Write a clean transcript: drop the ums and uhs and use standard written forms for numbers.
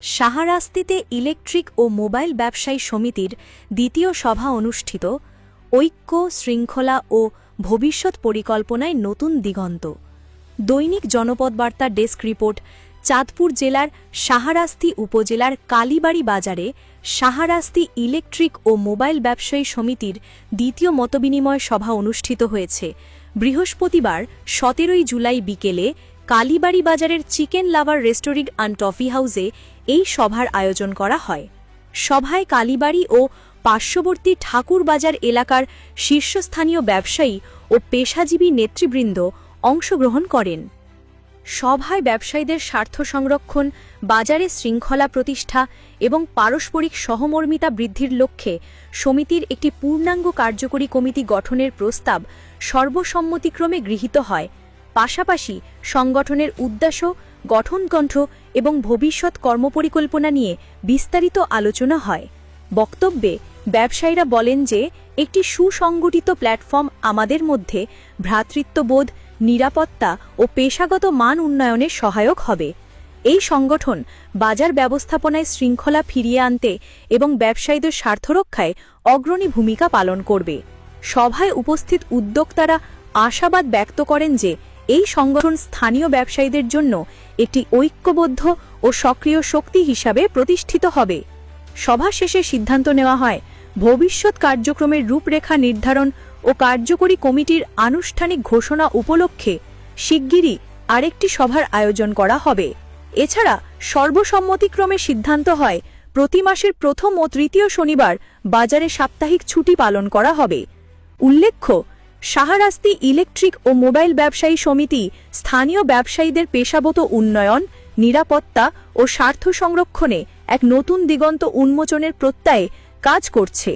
শাহরাস্তিতে electric ও mobile ব্যবসায়ী সমিতির দ্বিতীয় সভা অনুষ্ঠিত। ঐক্য, শৃঙ্খলা ও ভবিষ্যৎ পরিকল্পনায় নতুন দিগন্ত। দৈনিক জনপদ বার্তা ডেস্ক রিপোর্ট। চাঁদপুর জেলার শাহরাস্তি উপজেলার কালীবাড়ি বাজারে শাহরাস্তি ইলেকট্রিক ও মোবাইল ব্যবসায়ী সমিতির দ্বিতীয় মতবিনিময় সভা অনুষ্ঠিত হয়েছে। বৃহস্পতিবার 17 জুলাই বিকেলে কালীবাড়ি বাজারের chicken lover restaurant and toffee হাউসে এই সভার আয়োজন করা হয়। সভায় কালীবাড়ি ও পার্শ্ববর্তী ঠাকুরবাজার এলাকার শীর্ষস্থানীয় ব্যবসায়ী ও পেশাজীবী নেতৃবৃন্দ অংশগ্রহণ করেন। সভায় ব্যবসায়ীদের স্বার্থ সংরক্ষণ, বাজারে শৃঙ্খলা প্রতিষ্ঠা এবং পারস্পরিক সহমর্মিতা বৃদ্ধির লক্ষ্যে সমিতির একটি পূর্ণাঙ্গ কার্যকরী কমিটি গঠনের প্রস্তাব সর্বসম্মতিক্রমে গৃহীত হয়। পাশাপাশি সংগঠনের উদ্দেশ্য, গঠনকণ্ঠ এবং ভবিষ্যৎ কর্মপরিকল্পনা নিয়ে বিস্তারিত আলোচনা হয়। বক্তব্যে ব্যবসায়ীরা বলেন যে একটি সুসংগঠিত প্ল্যাটফর্ম আমাদের মধ্যে ভ্রাতৃত্ববোধ, নিরাপত্তা ও পেশাগত মান উন্নয়নে সহায়ক হবে। এই সংগঠন বাজার ব্যবস্থাপনায় শৃঙ্খলা ফিরিয়ে আনতে এবং ব্যবসায়ীদের স্বার্থরক্ষায় অগ্রণী ভূমিকা পালন করবে। সভায় উপস্থিত উদ্যোক্তারা আশাবাদ ব্যক্ত করেন যে এই সংগঠন স্থানীয় ব্যবসায়ীদের জন্য একটি ঐক্যবদ্ধ ও সক্রিয় শক্তি হিসাবে প্রতিষ্ঠিত হবে। সভা শেষে সিদ্ধান্ত নেওয়া হয় ভবিষ্যৎ কার্যক্রমের রূপরেখা নির্ধারণ ও কার্যকরী কমিটির আনুষ্ঠানিক ঘোষণা উপলক্ষে শিগগিরই আরেকটি সভার আয়োজন করা হবে। এছাড়া সর্বসম্মতিক্রমে সিদ্ধান্ত হয় প্রতি মাসের প্রথম ও তৃতীয় শনিবার বাজারে সাপ্তাহিক ছুটি পালন করা হবে। উল্লেখ্য, শাহরাস্তি ইলেকট্রিক ও মোবাইল ব্যবসায়ী সমিতি স্থানীয় ব্যবসায়ীদের পেশাগত উন্নয়ন, নিরাপত্তা ও স্বার্থ সংরক্ষণে এক নতুন দিগন্ত উন্মোচনের প্রত্যয়ে কাজ করছে।